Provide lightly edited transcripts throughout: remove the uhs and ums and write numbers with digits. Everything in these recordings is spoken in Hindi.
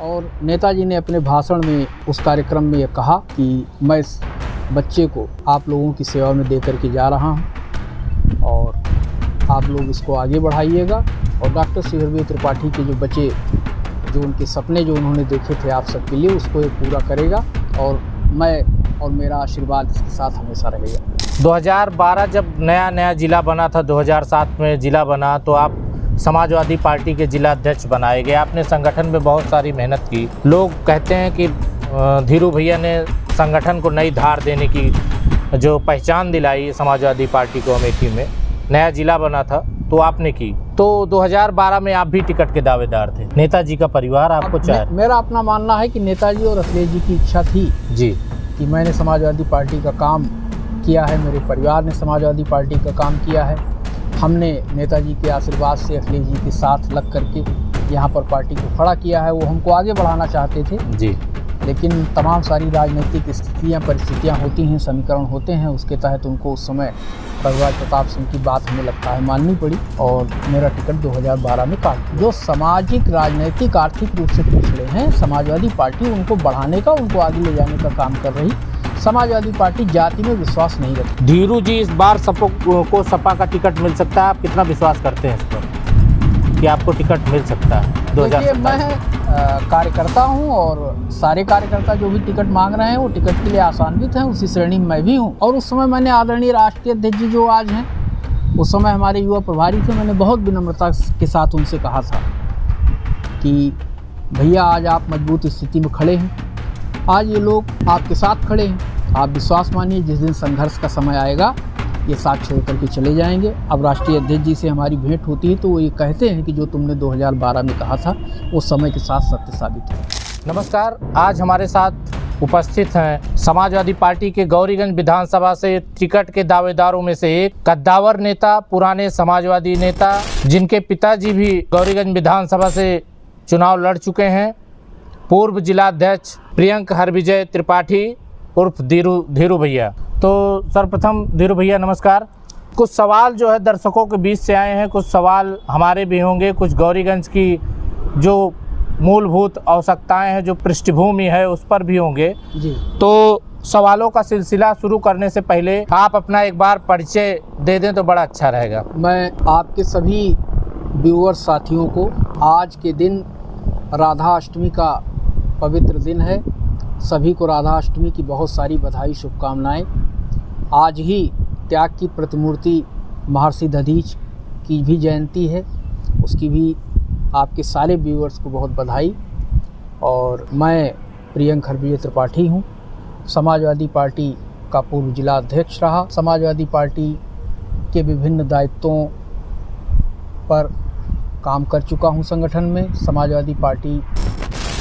और नेताजी ने अपने भाषण में उस कार्यक्रम में ये कहा कि मैं इस बच्चे को आप लोगों की सेवा में दे करके जा रहा हूं और आप लोग इसको आगे बढ़ाइएगा। और डॉक्टर सुहेलदेव त्रिपाठी के जो बच्चे जो उनके सपने जो उन्होंने देखे थे आप सबके लिए, उसको ये पूरा करेगा और मैं और मेरा आशीर्वाद इसके साथ हमेशा रहेगा। 2012 जब नया ज़िला बना था, 2007 में ज़िला बना, तो आप समाजवादी पार्टी के जिला अध्यक्ष बनाए गए। आपने संगठन में बहुत सारी मेहनत की। लोग कहते हैं कि धीरू भैया ने संगठन को नई धार देने की जो पहचान दिलाई समाजवादी पार्टी को अमेठी में, नया जिला बना था तो आपने की। तो 2012 में आप भी टिकट के दावेदार थे। नेताजी का परिवार आपको चाहे? मेरा अपना मानना है कि नेताजी और अखिलेश जी की इच्छा थी जी कि मैंने समाजवादी पार्टी का काम किया है, मेरे परिवार ने समाजवादी पार्टी का काम किया है। हमने नेताजी के आशीर्वाद से अखिलेश जी के साथ लग करके यहाँ पर पार्टी को खड़ा किया है। वो हमको आगे बढ़ाना चाहते थे जी, लेकिन तमाम सारी राजनीतिक स्थितियाँ परिस्थितियाँ होती हैं, समीकरण होते हैं, उसके तहत उनको उस समय भगवान प्रताप सिंह की बात हमें लगता है माननी पड़ी और मेरा टिकट 2012 में काट। जो सामाजिक राजनीतिक आर्थिक रूप से पिछड़े हैं, समाजवादी पार्टी उनको बढ़ाने का, उनको आगे ले जाने का काम कर रही। समाजवादी पार्टी जाति में विश्वास नहीं रखती। धीरू जी इस बार को सपा का टिकट मिल सकता है? आप कितना विश्वास करते हैं इस पर कि आपको टिकट मिल सकता है? देखिए, मैं कार्यकर्ता हूं और सारे कार्यकर्ता जो भी टिकट मांग रहे हैं वो टिकट के लिए आशान्वित हैं, उसी श्रेणी में मैं भी हूं। और उस समय मैंने आदरणीय राष्ट्रीय अध्यक्ष जी जो आज हैं, उस समय हमारे युवा प्रभारी थे, मैंने बहुत विनम्रता के साथ उनसे कहा था कि भैया आज आप मजबूत स्थिति में खड़े हैं, आज ये लोग आपके साथ खड़े हैं, आप विश्वास मानिए जिस दिन संघर्ष का समय आएगा ये साथ छोड़ करके चले जाएंगे। अब राष्ट्रीय अध्यक्ष जी से हमारी भेंट होती है तो वो ये कहते हैं कि जो तुमने 2012 में कहा था वो समय के साथ सत्य साबित है। नमस्कार, आज हमारे साथ उपस्थित हैं समाजवादी पार्टी के गौरीगंज विधानसभा से टिकट के दावेदारों में से एक कद्दावर नेता, पुराने समाजवादी नेता, जिनके पिताजी भी गौरीगंज विधानसभा से चुनाव लड़ चुके हैं, पूर्व जिलाध्यक्ष प्रियंक हरविजय त्रिपाठी उर्फ धीरू भैया। तो सर्वप्रथम धीरू भैया नमस्कार। कुछ सवाल जो है दर्शकों के बीच से आए हैं, कुछ सवाल हमारे भी होंगे, कुछ गौरीगंज की जो मूलभूत आवश्यकताएं हैं, जो पृष्ठभूमि है उस पर भी होंगे जी। तो सवालों का सिलसिला शुरू करने से पहले आप अपना एक बार परिचय दे दें तो बड़ा अच्छा रहेगा। मैं आपके सभी व्यूअर्स साथियों को, आज के दिन राधा अष्टमी का पवित्र दिन है, सभी को राधा अष्टमी की बहुत सारी बधाई, शुभकामनाएं। आज ही त्याग की प्रतिमूर्ति महर्षि दधीच की भी जयंती है, उसकी भी आपके सारे व्यूअर्स को बहुत बधाई। और मैं प्रियंक हरविजय त्रिपाठी हूँ, समाजवादी पार्टी का पूर्व जिला अध्यक्ष रहा, समाजवादी पार्टी के विभिन्न दायित्वों पर काम कर चुका हूँ संगठन में। समाजवादी पार्टी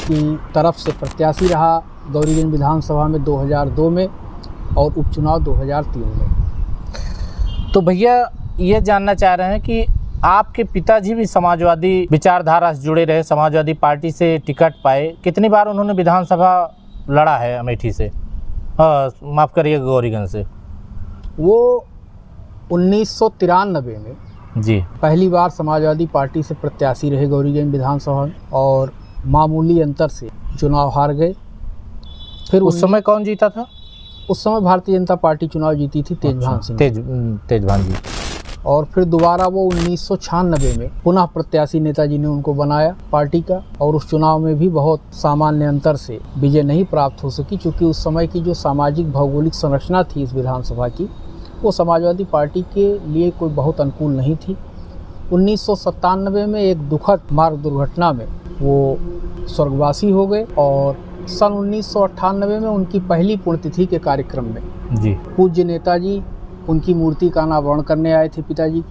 की तरफ से प्रत्याशी रहा गौरीगंज विधानसभा में 2002 में और उपचुनाव 2003 में। तो भैया ये जानना चाह रहे हैं कि आपके पिताजी भी समाजवादी विचारधारा से जुड़े रहे, समाजवादी पार्टी से टिकट पाए, कितनी बार उन्होंने विधानसभा लड़ा है अमेठी से, माफ़ करिए गौरीगंज से? वो 1993 में जी पहली बार समाजवादी पार्टी से प्रत्याशी रहे गौरीगंज विधानसभा में और मामूली अंतर से चुनाव हार गए। फिर उस समय कौन जीता था? उस समय भारतीय जनता पार्टी चुनाव जीती थी, तेजभान सिंह। तेजभान जी। और फिर दोबारा वो 1996 में पुनः प्रत्याशी नेताजी ने उनको बनाया पार्टी का और उस चुनाव में भी बहुत सामान्य अंतर से विजय नहीं प्राप्त हो सकी, क्योंकि उस समय की जो सामाजिक भौगोलिक संरचना थी इस विधानसभा की, वो समाजवादी पार्टी के लिए कोई बहुत अनुकूल नहीं थी। 1997 में एक दुखद मार्ग दुर्घटना में वो स्वर्गवासी हो गए और सन 1998 में उनकी पहली पुण्यतिथि के कार्यक्रम में जी पूज्य नेताजी उनकी मूर्ति का अनावरण करने आए थे पिताजी,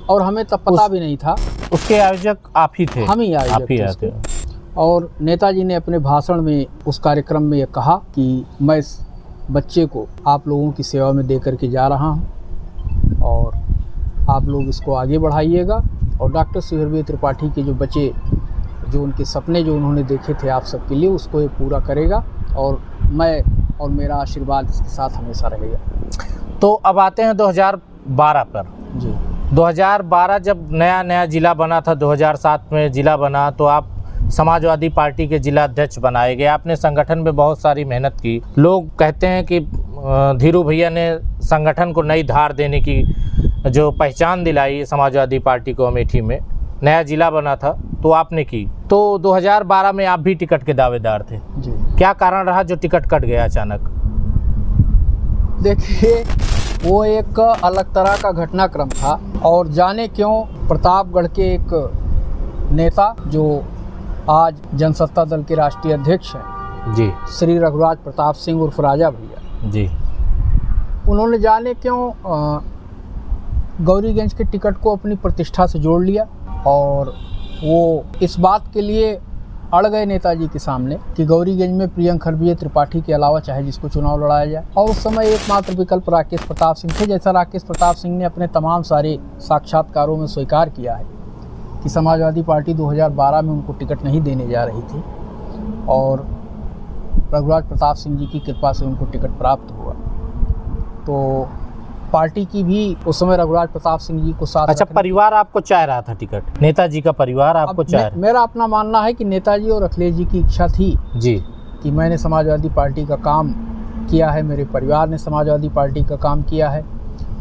और हमें तब पता भी नहीं था। उसके आयोजक आप ही थे? हम ही आयोजक थे। और नेताजी ने अपने भाषण में उस कार्यक्रम में ये कहा कि मैं इस बच्चे को आप लोगों की सेवा में दे करके जा रहा हूँ और आप लोग इसको आगे बढ़ाइएगा। और डॉक्टर सुहेलदेव त्रिपाठी के जो बच्चे जो उनके सपने जो उन्होंने देखे थे आप सबके लिए, उसको ये पूरा करेगा और मैं और मेरा आशीर्वाद इसके साथ हमेशा रहेगा। तो अब आते हैं 2012 पर। जी 2012 जब नया ज़िला बना था, 2007 में ज़िला बना, तो आप समाजवादी पार्टी के जिला अध्यक्ष बनाए गए। आपने संगठन में बहुत सारी मेहनत की। लोग कहते हैं कि धीरू भैया ने संगठन को नई धार देने की जो पहचान दिलाई समाजवादी पार्टी को, अमेठी में नया जिला बना था तो आपने की। तो 2012 में आप भी टिकट के दावेदार थे जी। क्या कारण रहा जो टिकट कट गया अचानक? देखिए, वो एक अलग तरह का घटनाक्रम था और जाने क्यों प्रतापगढ़ के एक नेता जो आज जनसत्ता दल के राष्ट्रीय अध्यक्ष हैं जी, श्री रघुराज प्रताप सिंह उर्फ राजा भैया जी, उन्होंने जाने क्यों गौरीगंज के टिकट को अपनी प्रतिष्ठा से जोड़ लिया और वो इस बात के लिए अड़ गए नेताजी के सामने कि गौरीगंज में प्रियंक खरबीय त्रिपाठी के अलावा चाहे जिसको चुनाव लड़ाया जाए। और उस समय एकमात्र विकल्प राकेश प्रताप सिंह थे। जैसा राकेश प्रताप सिंह ने अपने तमाम सारे साक्षात्कारों में स्वीकार किया है कि समाजवादी पार्टी 2012 में उनको टिकट नहीं देने जा रही थी और रघुराज प्रताप सिंह जी की कृपा से उनको टिकट प्राप्त हुआ। तो पार्टी की भी उस समय रघुराज प्रताप सिंह जी को साथ। अच्छा, परिवार आपको चाह रहा था टिकट, नेताजी का परिवार आपको चाह रहा? मेरा अपना मानना है कि नेताजी और अखिलेश जी की इच्छा थी जी कि मैंने समाजवादी पार्टी का काम किया है, मेरे परिवार ने समाजवादी पार्टी का काम किया है,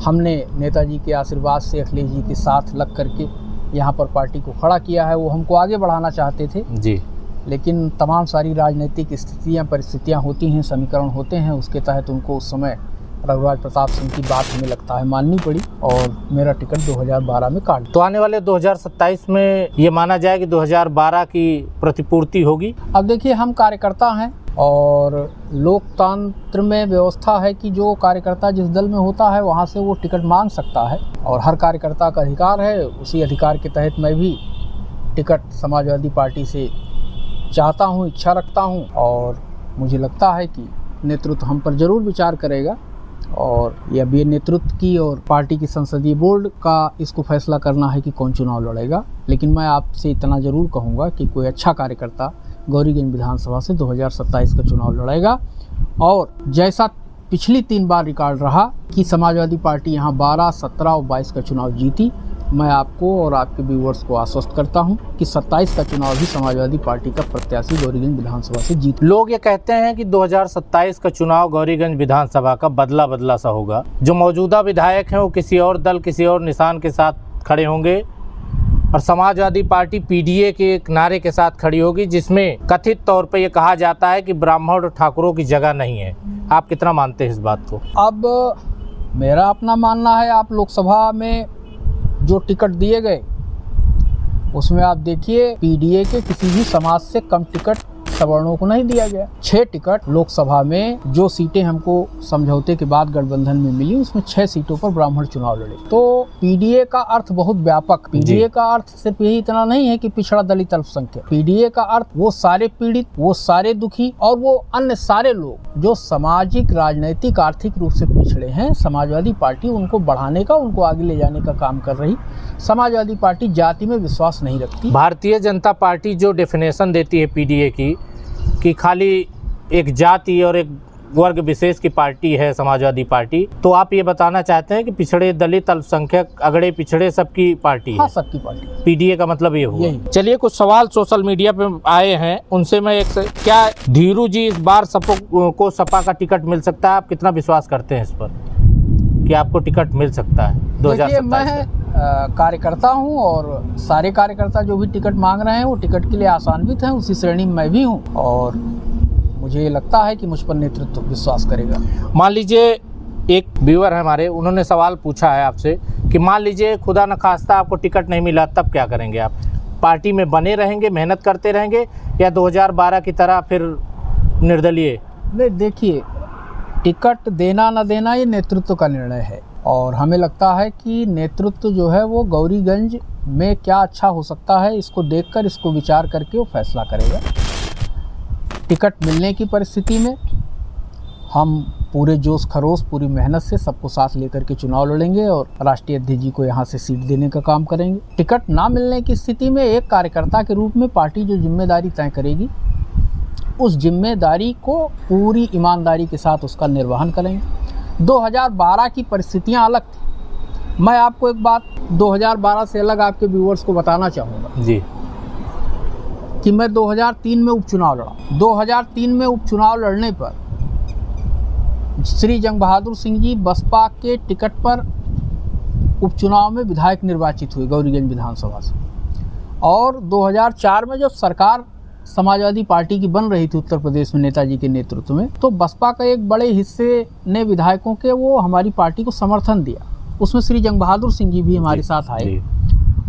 हमने नेताजी के आशीर्वाद से अखिलेश जी के साथ लग करके यहाँ पर पार्टी को खड़ा किया है। वो हमको आगे बढ़ाना चाहते थे जी, लेकिन तमाम सारी राजनीतिक स्थितियाँ परिस्थितियाँ होती हैं, समीकरण होते हैं, उसके तहत उनको उस समय रघुराज प्रताप सिंह की बात हमें लगता है माननी पड़ी और मेरा टिकट 2012 में काट। तो आने वाले 2027 में ये माना जाए कि 2012 की प्रतिपूर्ति होगी? अब देखिए, हम कार्यकर्ता हैं और लोकतंत्र में व्यवस्था है कि जो कार्यकर्ता जिस दल में होता है वहाँ से वो टिकट मांग सकता है और हर कार्यकर्ता का अधिकार है। उसी अधिकार के तहत मैं भी टिकट समाजवादी पार्टी से चाहता हूँ, इच्छा रखता हूँ और मुझे लगता है कि नेतृत्व हम पर जरूर विचार करेगा और यह भी नेतृत्व की और पार्टी की संसदीय बोर्ड का इसको फैसला करना है कि कौन चुनाव लड़ेगा। लेकिन मैं आपसे इतना ज़रूर कहूँगा कि कोई अच्छा कार्यकर्ता गौरीगंज विधानसभा से 2027 का चुनाव लड़ेगा और जैसा पिछली 3 बार रिकॉर्ड रहा कि समाजवादी पार्टी यहाँ 12, 17 और 22 का चुनाव जीती, मैं आपको और आपके व्यूअर्स को आश्वस्त करता हूं कि 27 का चुनाव भी समाजवादी पार्टी का प्रत्याशी गौरीगंज विधानसभा से जीत। लोग ये कहते हैं कि 2027 का चुनाव गौरीगंज विधानसभा का बदला बदला सा होगा। जो मौजूदा विधायक हैं वो किसी और दल, किसी और निशान के साथ खड़े होंगे और समाजवादी पार्टी पीडीए के एक नारे के साथ खड़ी होगी जिसमें कथित तौर पर यह कहा जाता है कि ब्राह्मण और ठाकुरों की जगह नहीं है। आप कितना मानते हैं इस बात को? अब मेरा अपना मानना है, आप लोकसभा में जो टिकट दिए गए उसमें आप देखिए पीडीए के किसी भी समाज से कम टिकट सवर्णों को नहीं दिया गया। 6 टिकट लोकसभा में जो सीटें हमको समझौते के बाद गठबंधन में मिली उसमें 6 सीटों पर ब्राह्मण चुनाव लड़े। तो पीडीए का अर्थ बहुत व्यापक, पीडीए का अर्थ सिर्फ यही इतना नहीं है कि पिछड़ा दलित अल्पसंख्यक। पीडीए का अर्थ वो सारे पीड़ित, वो सारे दुखी और वो अन्य सारे लोग जो सामाजिक, राजनीतिक, आर्थिक रूप से पिछड़े हैं। समाजवादी पार्टी उनको बढ़ाने का, उनको आगे ले जाने का काम कर रही। समाजवादी पार्टी जाति में विश्वास नहीं रखती। भारतीय जनता पार्टी जो डेफिनेशन देती है पीडीए की कि खाली एक जाति और एक वर्ग विशेष की पार्टी है समाजवादी पार्टी, तो आप ये बताना चाहते हैं कि पिछड़े, दलित, अल्पसंख्यक, अगड़े पिछड़े सबकी पार्टी है? हाँ, सबकी पार्टी। पीडीए का मतलब ये हुआ। यही। चलिए, कुछ सवाल सोशल मीडिया पे आए हैं, उनसे मैं क्या धीरू जी इस बार को सपा का टिकट मिल सकता है? आप कितना विश्वास करते हैं इस पर कि आपको टिकट मिल सकता है 2027 में? मैं कार्यकर्ता हूं और सारे कार्यकर्ता जो भी टिकट मांग रहे हैं वो टिकट के लिए आशान्वित हैं, उसी श्रेणी में मैं भी हूं और मुझे लगता है कि मुझ पर नेतृत्व विश्वास करेगा। मान लीजिए, एक व्यूअर है हमारे, उन्होंने सवाल पूछा है आपसे कि मान लीजिए खुदा न खास्ता आपको टिकट नहीं मिला, तब क्या करेंगे आप? पार्टी में बने रहेंगे, मेहनत करते रहेंगे या 2012 की तरह फिर निर्दलीय? नहीं, देखिए, टिकट देना न देना ये नेतृत्व का निर्णय है और हमें लगता है कि नेतृत्व जो है वो गौरीगंज में क्या अच्छा हो सकता है इसको देखकर, इसको विचार करके वो फैसला करेगा। टिकट मिलने की परिस्थिति में हम पूरे जोश खरोश, पूरी मेहनत से सबको साथ लेकर के चुनाव लड़ेंगे और राष्ट्रीय अध्यक्ष जी को यहाँ से सीट देने का काम करेंगे। टिकट ना मिलने की स्थिति में एक कार्यकर्ता के रूप में पार्टी जो जिम्मेदारी तय करेगी उस जिम्मेदारी को पूरी ईमानदारी के साथ उसका निर्वहन करेंगे। 2012 की परिस्थितियां अलग थी। मैं आपको एक बात 2012 से अलग आपके व्यूअर्स को बताना चाहूँगा जी कि मैं 2003 में उपचुनाव लड़ा। 2003 में उपचुनाव लड़ने पर श्री जंग बहादुर सिंह जी बसपा के टिकट पर उपचुनाव में विधायक निर्वाचित हुए गौरीगंज विधानसभा से। और 2004 में जब सरकार समाजवादी पार्टी की बन रही थी उत्तर प्रदेश में नेताजी के नेतृत्व में, तो बसपा का एक बड़े हिस्से ने विधायकों के वो हमारी पार्टी को समर्थन दिया। उसमें श्री जंग बहादुर सिंह जी भी हमारे साथ आए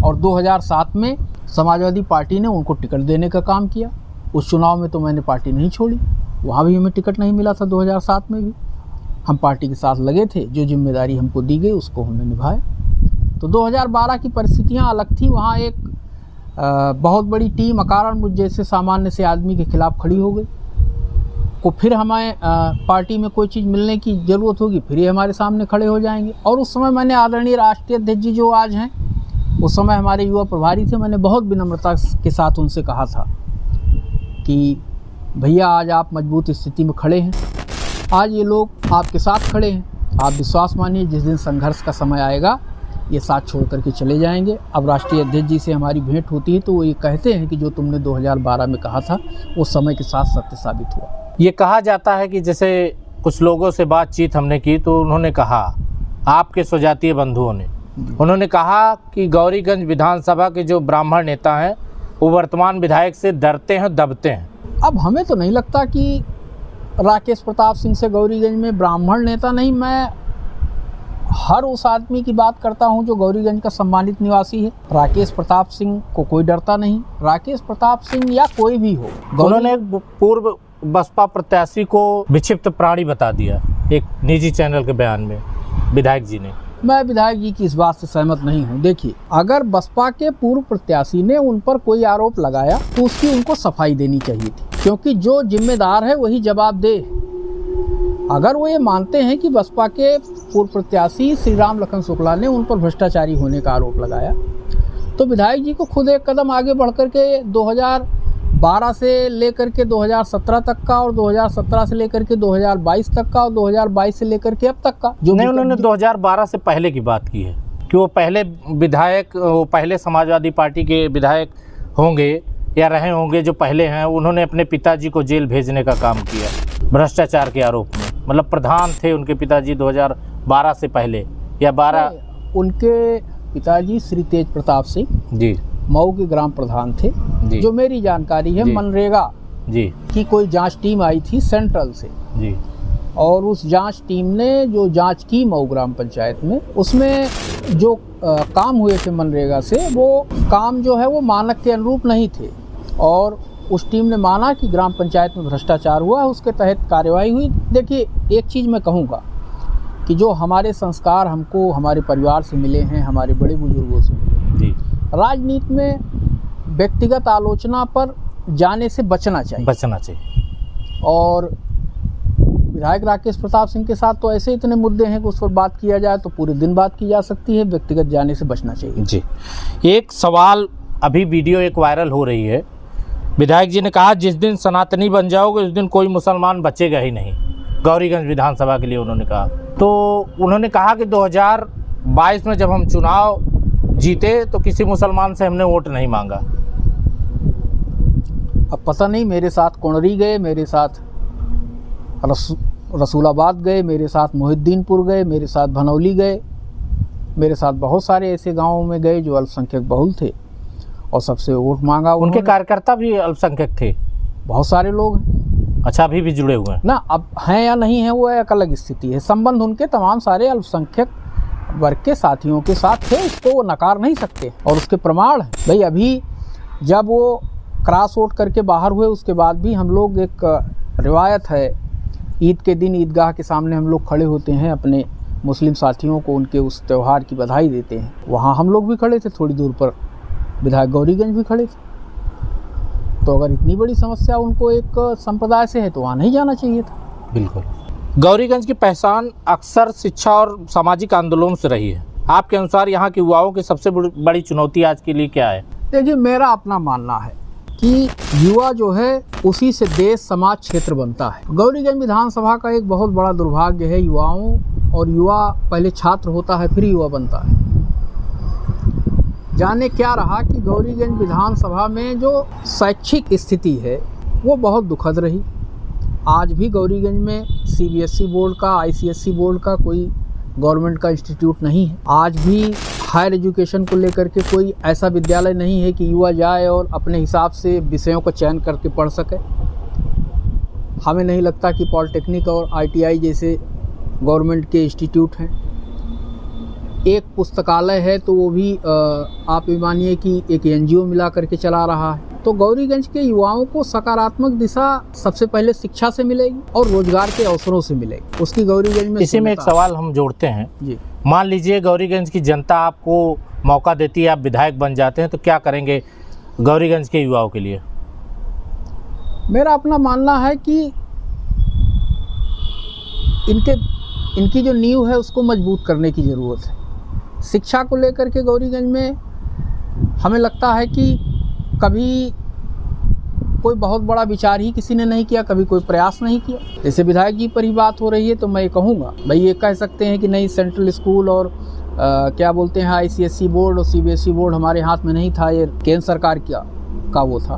और 2007 में समाजवादी पार्टी ने उनको टिकट देने का काम किया। उस चुनाव में तो मैंने पार्टी नहीं छोड़ी, वहाँ भी हमें टिकट नहीं मिला था। 2007 में भी हम पार्टी के साथ लगे थे, जो जिम्मेदारी हमको दी गई उसको हमने निभाया। तो 2012 की परिस्थितियाँ अलग थी। वहाँ एक बहुत बड़ी टीम अकारण मुझ जैसे सामान्य से आदमी के खिलाफ खड़ी हो गई। को फिर हमें पार्टी में कोई चीज़ मिलने की ज़रूरत होगी, फिर ये हमारे सामने खड़े हो जाएंगे। और उस समय मैंने आदरणीय राष्ट्रीय अध्यक्ष जी जो आज हैं, उस समय हमारे युवा प्रभारी थे, मैंने बहुत विनम्रता के साथ उनसे कहा था कि भैया आज आप मजबूत स्थिति में खड़े हैं, आज ये लोग आपके साथ खड़े हैं, आप विश्वास मानिए जिस दिन संघर्ष का समय आएगा ये साथ छोड़ करके चले जाएंगे। अब राष्ट्रीय अध्यक्ष जी से हमारी भेंट होती है तो वो ये कहते हैं कि जो तुमने 2012 में कहा था वो समय के साथ सत्य साबित हुआ। ये कहा जाता है कि जैसे कुछ लोगों से बातचीत हमने की तो उन्होंने कहा, आपके स्वजातीय बंधुओं ने, उन्होंने कहा कि गौरीगंज विधानसभा के जो ब्राह्मण नेता हैं वो वर्तमान विधायक से डरते हैं, दबते हैं। अब हमें तो नहीं लगता कि राकेश प्रताप सिंह से गौरीगंज में ब्राह्मण नेता नहीं, मैं हर उस आदमी की बात करता हूं जो गौरीगंज का सम्मानित निवासी है। राकेश प्रताप सिंह को कोई डरता नहीं। राकेश प्रताप सिंह या कोई भी हो, उन्होंने एक पूर्व बसपा प्रत्याशी को विक्षिप्त प्राणी बता दिया एक निजी चैनल के बयान में विधायक जी ने। मैं विधायक जी की इस बात से सहमत नहीं हूं। देखिए, अगर बसपा के पूर्व प्रत्याशी ने उन पर कोई आरोप लगाया तो उसकी उनको सफाई देनी चाहिए थी, क्योंकि जो जिम्मेदार है वही जवाब दे। अगर वो ये मानते हैं कि बसपा के पूर्व प्रत्याशी श्री राम लखन शुक्ला ने उन पर भ्रष्टाचारी होने का आरोप लगाया, तो विधायक जी को खुद एक कदम आगे बढ़ करके 2012 से लेकर के 2017 तक का और 2017 से लेकर के 2022 तक का और 2022 से लेकर के अब तक का जो नहीं, उन्होंने 2012 से पहले की बात की है कि वो पहले विधायक, वो पहले समाजवादी पार्टी के विधायक होंगे या रहे होंगे जो पहले हैं। उन्होंने अपने पिताजी को जेल भेजने का काम किया भ्रष्टाचार के आरोप में, मतलब प्रधान थे उनके पिताजी 2012 से पहले या 12। उनके पिताजी श्री तेज प्रताप सिंह जी मऊ के ग्राम प्रधान थे। जो मेरी जानकारी है मनरेगा जी की कोई जांच टीम आई थी सेंट्रल से जी, और उस जांच टीम ने जो जांच की मऊ ग्राम पंचायत में, उसमें जो काम हुए थे मनरेगा से, वो काम जो है वो मानक के अनुरूप नहीं थे और उस टीम ने माना कि ग्राम पंचायत में भ्रष्टाचार हुआ, उसके तहत कार्रवाई हुई। देखिए, एक चीज़ मैं कहूँगा कि जो हमारे संस्कार हमको हमारे परिवार से मिले हैं, हमारे बड़े बुजुर्गों से मिले जी, राजनीति में व्यक्तिगत आलोचना पर जाने से बचना चाहिए। और विधायक राकेश प्रताप सिंह के साथ तो ऐसे इतने मुद्दे हैं कि उस पर बात किया जाए तो पूरे दिन बात की जा सकती है, व्यक्तिगत जाने से बचना चाहिए जी। एक सवाल, अभी वीडियो एक वायरल हो रही है, विधायक जी ने कहा जिस दिन सनातनी बन जाओगे उस दिन कोई मुसलमान बचेगा ही नहीं, गौरीगंज विधानसभा के लिए उन्होंने कहा। तो उन्होंने कहा कि 2022 में जब हम चुनाव जीते तो किसी मुसलमान से हमने वोट नहीं मांगा। अब पता नहीं, मेरे साथ कोणरी गए, मेरे साथ रसूलाबाद गए, मेरे साथ मोहिद्दीनपुर गए, मेरे साथ भनौली गए, मेरे साथ बहुत सारे ऐसे गाँवों में गए जो अल्पसंख्यक बहुल थे और सबसे वोट मांगा। उनके कार्यकर्ता भी अल्पसंख्यक थे, बहुत सारे लोग हैं। अच्छा, अभी भी जुड़े हुए हैं ना? अब हैं या नहीं है वो एक अलग स्थिति है। संबंध उनके तमाम सारे अल्पसंख्यक वर्ग के साथियों के साथ थे, इसको वो नकार नहीं सकते। और उसके प्रमाण है भाई, अभी जब वो क्रॉस वोट करके बाहर हुए उसके बाद भी हम लोग, एक रिवायत है, ईद के दिन ईदगाह के सामने हम लोग खड़े होते हैं, अपने मुस्लिम साथियों को उनके उस त्यौहार की बधाई देते हैं। वहाँ हम लोग भी खड़े थे, थोड़ी दूर पर विधायक गौरीगंज भी खड़े थे। तो अगर इतनी बड़ी समस्या उनको एक संप्रदाय से है तो वहाँ नहीं जाना चाहिए था। बिल्कुल। गौरीगंज की पहचान अक्सर शिक्षा और सामाजिक आंदोलन से रही है। आपके अनुसार यहाँ के युवाओं की सबसे बड़ी चुनौती आज के लिए क्या है? देखिए, मेरा अपना मानना है कि युवा जो है उसी से देश, समाज, क्षेत्र बनता है। गौरीगंज विधानसभा का एक बहुत बड़ा दुर्भाग्य है युवाओं, और युवा पहले छात्र होता है फिर युवा बनता है। जाने क्या रहा कि गौरीगंज विधानसभा में जो शैक्षिक स्थिति है वो बहुत दुखद रही। आज भी गौरीगंज में सीबीएसई बोर्ड का, आईसीएसई बोर्ड का कोई गवर्नमेंट का इंस्टीट्यूट नहीं है। आज भी हायर एजुकेशन को लेकर के कोई ऐसा विद्यालय नहीं है कि युवा जाए और अपने हिसाब से विषयों का चयन करके पढ़ सके। हमें नहीं लगता कि पॉलिटेक्निक और आईटीआई जैसे गवर्नमेंट के इंस्टीट्यूट हैं। एक पुस्तकालय है तो वो भी आप ये मानिए कि एक एनजीओ मिला करके चला रहा है। तो गौरीगंज के युवाओं को सकारात्मक दिशा सबसे पहले शिक्षा से मिलेगी और रोजगार के अवसरों से मिलेगी। उसकी गौरीगंज में इसी में एक सवाल हम जोड़ते हैं जी। मान लीजिए गौरीगंज की जनता आपको मौका देती है, आप विधायक बन जाते हैं, तो क्या करेंगे गौरीगंज के युवाओं के लिए? मेरा अपना मानना है कि इनकी जो नींव है उसको मजबूत करने की ज़रूरत है। शिक्षा को लेकर के गौरीगंज में हमें लगता है कि कभी कोई बहुत बड़ा विचार ही किसी ने नहीं किया, कभी कोई प्रयास नहीं किया। जैसे विधायक जी पर ही बात हो रही है तो मैं ये कहूँगा, भाई ये कह सकते हैं कि नहीं सेंट्रल स्कूल और क्या बोलते हैं आईसीएसई बोर्ड और सीबीएसई बोर्ड हमारे हाथ में नहीं था, ये केंद्र सरकार का वो था।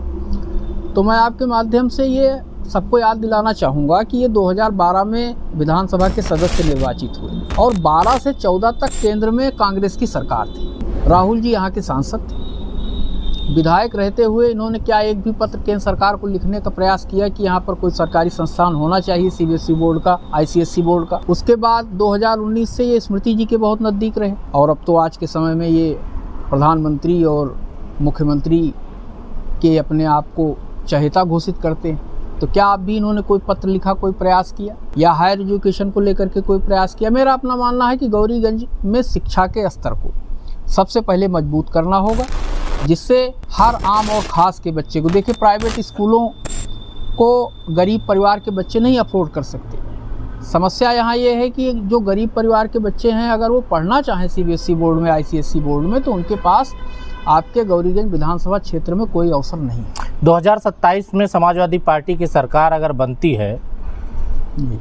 तो मैं आपके माध्यम से ये सबको याद दिलाना चाहूँगा कि ये 2012 में विधानसभा के सदस्य निर्वाचित हुए और 12 से 14 तक केंद्र में कांग्रेस की सरकार थी। राहुल जी यहाँ के सांसद थे। विधायक रहते हुए इन्होंने क्या एक भी पत्र केंद्र सरकार को लिखने का प्रयास किया कि यहाँ पर कोई सरकारी संस्थान होना चाहिए सीबीएसई बोर्ड का, आईसीएसई बोर्ड का? उसके बाद 2019 से ये स्मृति जी के बहुत नज़दीक रहे और अब तो आज के समय में ये प्रधानमंत्री और मुख्यमंत्री के अपने आप को चहेता घोषित करते हैं। तो क्या आप भी इन्होंने कोई पत्र लिखा, कोई प्रयास किया या हायर एजुकेशन को लेकर के कोई प्रयास किया? मेरा अपना मानना है कि गौरीगंज में शिक्षा के स्तर को सबसे पहले मजबूत करना होगा, जिससे हर आम और ख़ास के बच्चे को, देखिए प्राइवेट स्कूलों को गरीब परिवार के बच्चे नहीं अफोर्ड कर सकते। समस्या यहाँ ये है कि जो गरीब परिवार के बच्चे हैं अगर वो पढ़ना चाहें सीबीएसई बोर्ड में, आईसीएसई बोर्ड में, तो उनके पास आपके गौरीगंज विधानसभा क्षेत्र में कोई अवसर नहीं है। 2027 में समाजवादी पार्टी की सरकार अगर बनती है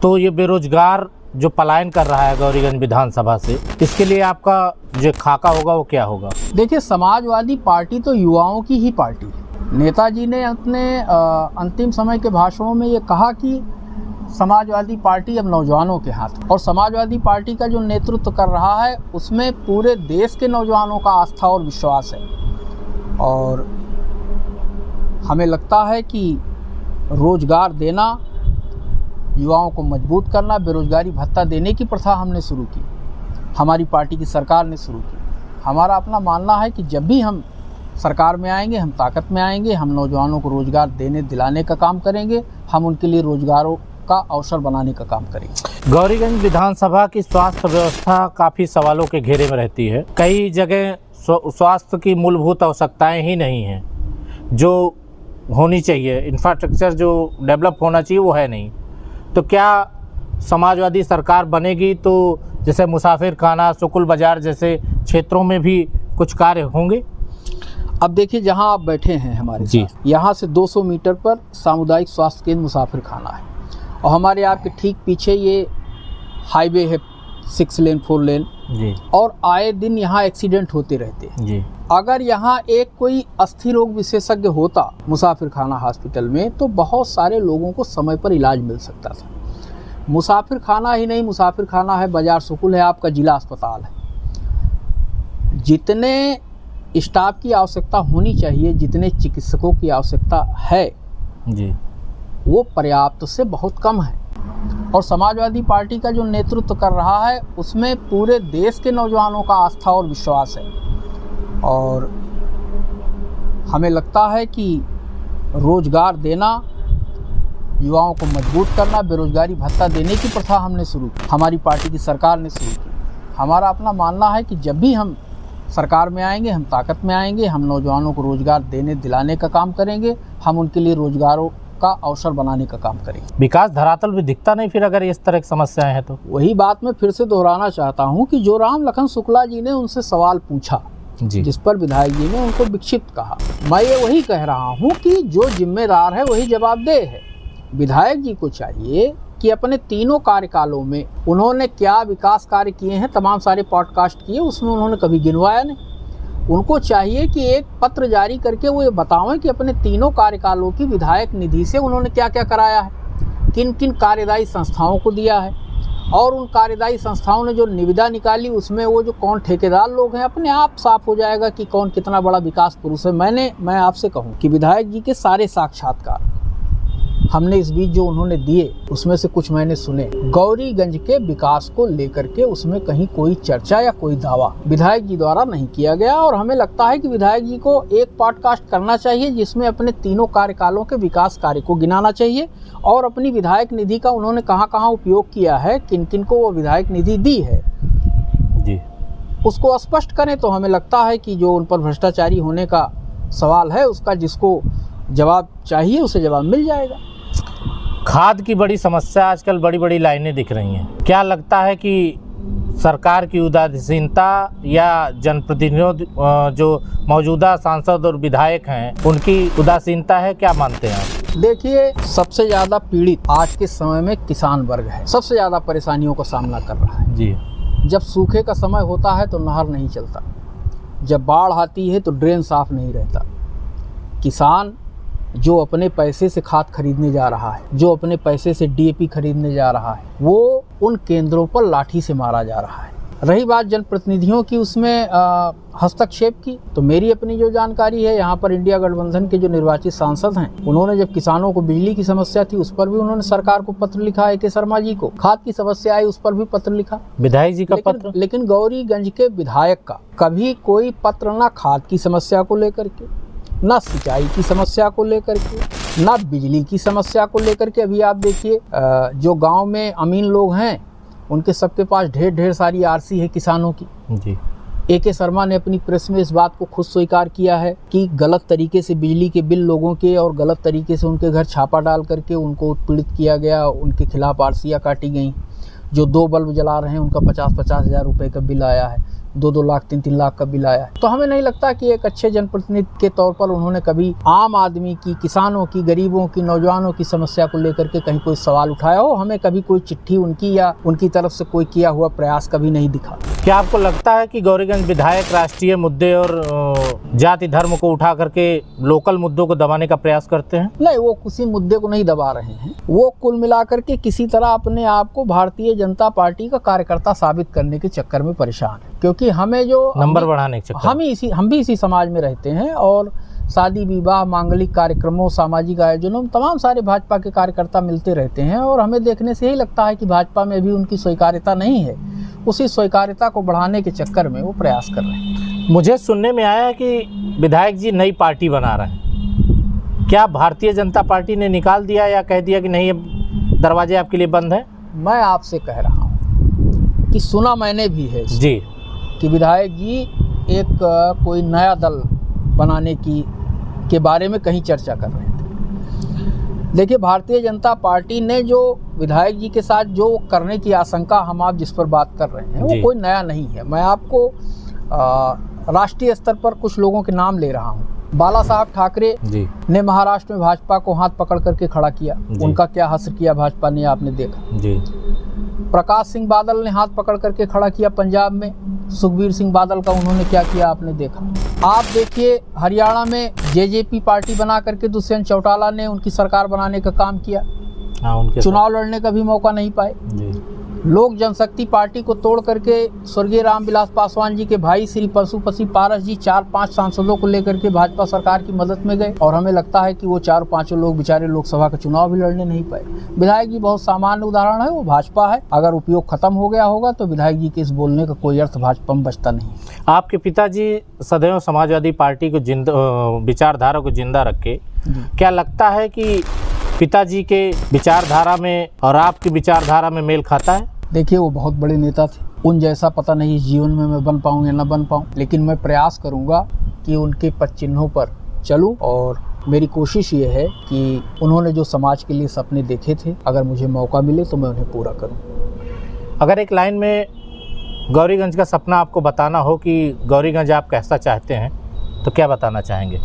तो ये बेरोजगार जो पलायन कर रहा है गौरीगंज विधानसभा से, इसके लिए आपका जो खाका होगा वो क्या होगा? देखिए, समाजवादी पार्टी तो युवाओं की ही पार्टी है। नेताजी ने अपने अंतिम समय के भाषणों में ये कहा कि समाजवादी पार्टी अब नौजवानों के हाथ, और समाजवादी पार्टी का जो नेतृत्व कर रहा है उसमें पूरे देश के नौजवानों का आस्था और विश्वास है। और हमें लगता है कि रोजगार देना, युवाओं को मजबूत करना, बेरोजगारी भत्ता देने की प्रथा हमने शुरू की, हमारी पार्टी की सरकार ने शुरू की। हमारा अपना मानना है कि जब भी हम सरकार में आएंगे, हम ताकत में आएंगे, हम नौजवानों को रोजगार देने दिलाने का काम करेंगे, हम उनके लिए रोजगारों का अवसर बनाने का काम करेंगे। गौरीगंज विधानसभा की स्वास्थ्य व्यवस्था काफ़ी सवालों के घेरे में रहती है। कई जगह स्वास्थ्य की मूलभूत आवश्यकताएं ही नहीं हैं जो होनी चाहिए, इंफ्रास्ट्रक्चर जो डेवलप होना चाहिए वो है नहीं। तो क्या समाजवादी सरकार बनेगी तो जैसे मुसाफिर खाना, सुकुल बाजार जैसे क्षेत्रों में भी कुछ कार्य होंगे? अब देखिए, जहां आप बैठे हैं हमारे साथ, यहाँ से 200 मीटर पर सामुदायिक स्वास्थ्य केंद्र मुसाफिर खाना है और हमारे आपके ठीक पीछे ये हाईवे है 6 लेन 4 लेन जी, और आए दिन यहाँ एक्सीडेंट होते रहते हैं जी। अगर यहाँ एक कोई अस्थि रोग विशेषज्ञ होता मुसाफिर खाना हॉस्पिटल में तो बहुत सारे लोगों को समय पर इलाज मिल सकता था। मुसाफिर खाना ही नहीं, मुसाफिर खाना है, बाजार सुकुल है, आपका जिला अस्पताल है। जितने स्टाफ की आवश्यकता होनी चाहिए, जितने चिकित्सकों की आवश्यकता है जी, वो पर्याप्त से बहुत कम है। और समाजवादी पार्टी का जो नेतृत्व कर रहा है उसमें पूरे देश के नौजवानों का आस्था और विश्वास है। और हमें लगता है कि रोजगार देना, युवाओं को मजबूत करना, बेरोजगारी भत्ता देने की प्रथा हमने शुरू की, हमारी पार्टी की सरकार ने शुरू की। हमारा अपना मानना है कि जब भी हम सरकार में आएंगे, हम ताकत में आएंगे, हम नौजवानों को रोजगार देने दिलाने का काम करेंगे, हम उनके लिए रोजगारों का अवसर बनाने का काम करेंगे। विकास धरातल भी दिखता नहीं फिर अगर इस तरह की समस्याएं हैं तो? वही बात मैं फिर से दोहराना चाहता हूँ कि जो राम लखन शुक्ला जी ने उनसे सवाल पूछा जी, जिस पर विधायक जी ने उनको विक्षिप्त कहा, मैं ये वही कह रहा हूँ कि जो जिम्मेदार है वही जवाबदेह है। विधायक जी को चाहिए कि अपने तीनों कार्यकालों में उन्होंने क्या विकास कार्य किए हैं, तमाम सारे पॉडकास्ट किए, उसमें उन्होंने कभी गिनवाया नहीं। उनको चाहिए कि एक पत्र जारी करके वो ये बताएं कि अपने तीनों कार्यकालों की विधायक निधि से उन्होंने क्या क्या कराया है, किन किन कार्यदायी संस्थाओं को दिया है, और उन कार्यदायी संस्थाओं ने जो निविदा निकाली उसमें वो जो कौन ठेकेदार लोग हैं, अपने आप साफ हो जाएगा कि कौन कितना बड़ा विकास पुरुष है। मैं आपसे कहूँ कि विधायक जी के सारे साक्षात्कार हमने इस बीच जो उन्होंने दिए उसमें से कुछ मैंने सुने। गौरीगंज के विकास को लेकर के उसमें कहीं कोई चर्चा या कोई दावा विधायक जी द्वारा नहीं किया गया, और हमें लगता है कि विधायक जी को एक पॉडकास्ट करना चाहिए जिसमें अपने तीनों कार्यकालों के विकास कार्य को गिनाना चाहिए और अपनी विधायक निधि का उन्होंने कहाँ कहाँ उपयोग किया है, किन किन को वो विधायक निधि दी है जी, उसको स्पष्ट करें। तो हमें लगता है कि जो उन पर भ्रष्टाचारी होने का सवाल है उसका जिसको जवाब चाहिए उसे जवाब मिल जाएगा। खाद की बड़ी समस्या, आजकल बड़ी बड़ी लाइनें दिख रही हैं। क्या लगता है कि सरकार की उदासीनता या जनप्रतिनिधियों जो मौजूदा सांसद और विधायक हैं उनकी उदासीनता है, क्या मानते हैं आप? देखिए, सबसे ज़्यादा पीड़ित आज के समय में किसान वर्ग है, सबसे ज़्यादा परेशानियों का सामना कर रहा है जी। जब सूखे का समय होता है तो नहर नहीं चलता, जब बाढ़ आती है तो ड्रेन साफ नहीं रहता। किसान जो अपने पैसे से खाद खरीदने जा रहा है, जो अपने पैसे से डीएपी खरीदने जा रहा है, वो उन केंद्रों पर लाठी से मारा जा रहा है। रही बात जनप्रतिनिधियों की उसमें हस्तक्षेप की, तो मेरी अपनी जो जानकारी है यहाँ पर इंडिया गठबंधन के जो निर्वाचित सांसद हैं उन्होंने जब किसानों को बिजली की समस्या थी उस पर भी उन्होंने सरकार को पत्र लिखा, AK शर्मा जी को खाद की समस्या आई उस पर भी पत्र लिखा, विधायक जी का पत्र। लेकिन गौरीगंज के विधायक का कभी कोई पत्र ना खाद की समस्या को लेकर के, ना सिंचाई की समस्या को लेकर के, ना बिजली की समस्या को लेकर के। अभी आप देखिए जो गांव में अमीन लोग हैं उनके सबके पास ढेर सारी आरसी है किसानों की जी। AK शर्मा ने अपनी प्रेस में इस बात को खुद स्वीकार किया है कि गलत तरीके से बिजली के बिल लोगों के और गलत तरीके से उनके घर छापा डाल करके उनको उत्पीड़ित किया गया, उनके खिलाफ आरसियाँ काटी गई। जो 2 बल्ब जला रहे हैं उनका 50-50 हज़ार रुपये का बिल आया है, 2-2 लाख 3-3 लाख का बिल आया है। तो हमें नहीं लगता कि एक अच्छे जनप्रतिनिधि के तौर पर उन्होंने कभी आम आदमी की, किसानों की, गरीबों की, नौजवानों की समस्या को लेकर के कहीं कोई सवाल उठाया हो। हमें कभी कोई चिट्ठी उनकी या उनकी तरफ से कोई किया हुआ प्रयास कभी नहीं दिखा। क्या आपको लगता है कि गौरीगंज विधायक राष्ट्रीय मुद्दे और जाति धर्म को उठा करके लोकल मुद्दों को दबाने का प्रयास करते हैं? नहीं, वो किसी मुद्दे को नहीं दबा रहे हैं। वो कुल मिलाकर के किसी तरह अपने आप को भारतीय जनता पार्टी का कार्यकर्ता साबित करने के चक्कर में परेशान है, क्योंकि हमें जो नंबर बढ़ाने के चक्कर, हम भी इसी समाज में रहते हैं और शादी विवाह, मांगलिक कार्यक्रमों, सामाजिक आयोजनों में तमाम सारे भाजपा के कार्यकर्ता मिलते रहते हैं और हमें देखने से ही लगता है कि भाजपा में भी उनकी स्वीकार्यता नहीं है। उसी स्वीकार्यता को बढ़ाने के चक्कर में वो प्रयास कर रहे हैं। मुझे सुनने में आया है कि विधायक जी नई पार्टी बना रहे हैं। क्या भारतीय जनता पार्टी ने निकाल दिया या कह दिया कि नहीं, अब दरवाजे आपके लिए बंद हैं? मैं आपसे कह रहा हूँ कि सुना मैंने भी है जी कि विधायक जी एक कोई नया दल बनाने के बारे में कहीं चर्चा कर रहे थे। देखिए, भारतीय जनता पार्टी ने जो विधायक जी के साथ जो करने की आशंका हम आप जिस पर बात कर रहे हैं वो कोई नया नहीं है। मैं आपको राष्ट्रीय स्तर पर कुछ लोगों के नाम ले रहा हूँ। बाला साहब ठाकरे ने महाराष्ट्र में भाजपा को हाथ पकड़ करके खड़ा किया, उनका क्या हश्र किया भाजपा ने, आपने देखा जी। प्रकाश सिंह बादल ने हाथ पकड़ करके खड़ा किया पंजाब में, सुखबीर सिंह बादल का उन्होंने क्या किया आपने देखा। आप देखिए हरियाणा में JJP पार्टी बना करके दुष्यंत चौटाला ने उनकी सरकार बनाने का काम किया, चुनाव लड़ने का भी मौका नहीं पाए। लोक जनशक्ति पार्टी को तोड़ करके स्वर्गीय रामविलास पासवान जी के भाई श्री पशुपति पारस जी 4-5 सांसदों को लेकर के भाजपा सरकार की मदद में गए और हमें लगता है कि वो 4-5 लोग बेचारे लोकसभा का चुनाव भी लड़ने नहीं पाए। विधायक जी बहुत सामान्य उदाहरण है, वो भाजपा है। अगर उपयोग खत्म हो गया होगा तो विधायक जी के इस बोलने का कोई अर्थ भाजपा में बचता नहीं। आपके पिताजी सदैव समाजवादी पार्टी को विचारधारा को जिंदा रखे, क्या लगता है कि पिताजी के विचारधारा में और आपकी विचारधारा में मेल खाता है? देखिए, वो बहुत बड़े नेता थे, उन जैसा पता नहीं इस जीवन में मैं बन पाऊँ या ना बन पाऊँ, लेकिन मैं प्रयास करूँगा कि उनके पद चिन्हों पर चलूँ और मेरी कोशिश ये है कि उन्होंने जो समाज के लिए सपने देखे थे, अगर मुझे मौका मिले तो मैं उन्हें पूरा करूँ। अगर एक लाइन में गौरीगंज का सपना आपको बताना हो कि गौरीगंज आप कैसा चाहते हैं तो क्या बताना चाहेंगे?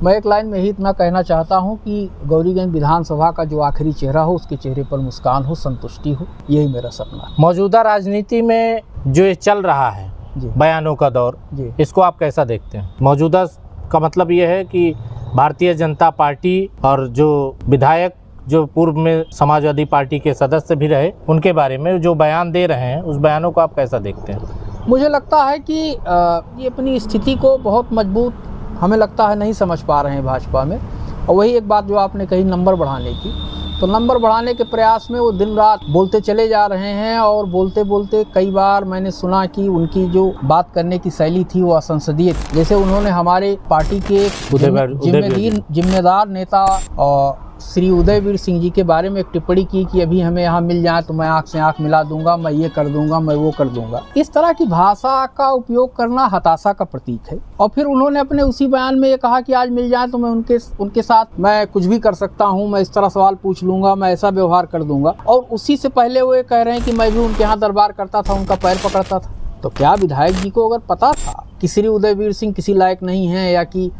मैं एक लाइन में ही इतना कहना चाहता हूं कि गौरीगंज विधानसभा का जो आखिरी चेहरा हो उसके चेहरे पर मुस्कान हो, संतुष्टि हो, यही मेरा सपना है। मौजूदा राजनीति में जो ये चल रहा है जी। बयानों का दौर, जी। इसको आप कैसा देखते हैं? मौजूदा का मतलब ये है कि भारतीय जनता पार्टी और जो विधायक जो पूर्व में समाजवादी पार्टी के सदस्य भी रहे, उनके बारे में जो बयान दे रहे हैं, उस बयानों को आप कैसा देखते हैं? मुझे लगता है कि ये अपनी स्थिति को बहुत मजबूत हमें लगता है नहीं समझ पा रहे हैं भाजपा में। और वही एक बात जो आपने कही नंबर बढ़ाने की, तो नंबर बढ़ाने के प्रयास में वो दिन रात बोलते चले जा रहे हैं। और बोलते बोलते कई बार मैंने सुना कि उनकी जो बात करने की शैली थी वो असंसदीय थी। जैसे उन्होंने हमारे पार्टी के एक जिम्मेदार नेता और श्री उदयवीर सिंह जी के बारे में एक टिप्पणी की कि अभी हमें यहाँ मिल जाए तो मैं आँख से आँख मिला दूंगा, मैं ये कर दूंगा, मैं वो कर दूंगा। इस तरह की भाषा का उपयोग करना हताशा का प्रतीक है। और फिर उन्होंने अपने उसी बयान में ये कहा कि आज मिल जाए तो मैं उनके साथ मैं कुछ भी कर सकता हूँ, मैं इस तरह सवाल पूछ लूंगा, मैं ऐसा व्यवहार कर दूंगा। और उसी से पहले वो ये कह रहे हैं कि मैं भी उनके यहाँ दरबार करता था, उनका पैर पकड़ता था। तो क्या विधायक जी को अगर पता था कि श्री उदयवीर सिंह किसी लायक नहीं है, या कि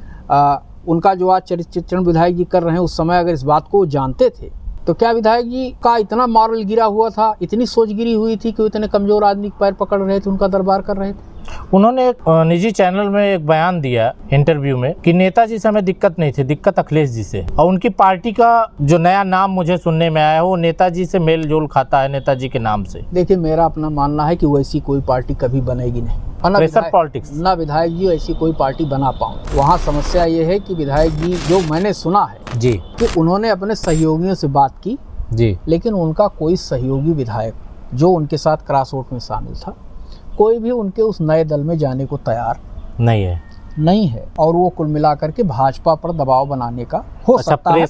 उनका जो आज चरित्र विधायक जी कर रहे हैं, उस समय अगर इस बात को जानते थे, तो क्या विधायक जी का इतना मॉरल गिरा हुआ था, इतनी सोच गिरी हुई थी कि वो इतने कमजोर आदमी के पैर पकड़ रहे थे, उनका दरबार कर रहे थे? उन्होंने एक निजी चैनल में एक बयान दिया इंटरव्यू में कि नेताजी से हमें दिक्कत नहीं थी, दिक्कत अखिलेश जी से। और उनकी पार्टी का जो नया नाम मुझे सुनने में आया वो नेताजी से मेल जोल खाता है, नेताजी के नाम से। देखिए, मेरा अपना मानना है कि वैसी कोई पार्टी कभी बनेगी नहीं। प्रेशर पॉलिटिक्स ना विधायक जी ऐसी कोई पार्टी बना पाऊँ। वहाँ समस्या ये है कि विधायक जी, जो मैंने सुना है जी, कि उन्होंने अपने सहयोगियों से बात की जी, लेकिन उनका कोई सहयोगी विधायक जो उनके साथ क्रॉसवोट में शामिल था, कोई भी उनके उस नए दल में जाने को तैयार नहीं है। और वो कुल मिलाकर के भाजपा पर दबाव बनाने का हो सकता है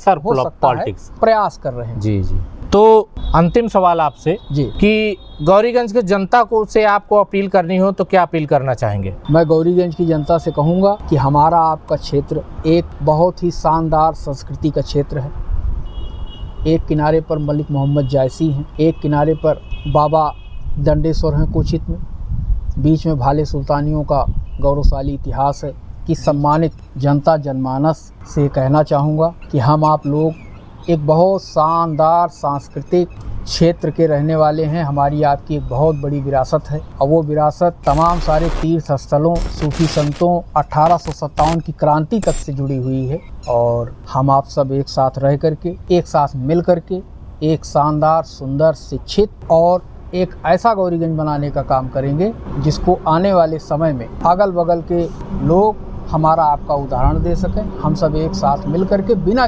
प्रयास कर रहे हैं। जी जी। तो अंतिम सवाल आपसे जी कि गौरीगंज की जनता को से आपको अपील करनी हो तो क्या अपील करना चाहेंगे? मैं गौरीगंज की जनता से कहूँगा कि हमारा आपका क्षेत्र एक बहुत ही शानदार संस्कृति का क्षेत्र है। एक किनारे पर मलिक मोहम्मद जायसी हैं, एक किनारे पर बाबा दंडेश्वर हैं कोचित में, बीच में भाले सुल्तानियों का गौरवशाली इतिहास है। कि सम्मानित जनता जनमानस से कहना चाहूँगा कि हम आप लोग एक बहुत शानदार सांस्कृतिक क्षेत्र के रहने वाले हैं। हमारी आपकी एक बहुत बड़ी विरासत है और वो विरासत तमाम सारे तीर्थ स्थलों, सूफी संतों, 1857 की क्रांति तक से जुड़ी हुई है। और हम आप सब एक साथ रह करके, एक साथ मिल करके एक शानदार, सुंदर, शिक्षित और एक ऐसा गौरीगंज बनाने का काम करेंगे जिसको आने वाले समय में अगल बगल के लोग हमारा आपका उदाहरण दे सकें। हम सब एक साथ मिल करके बिना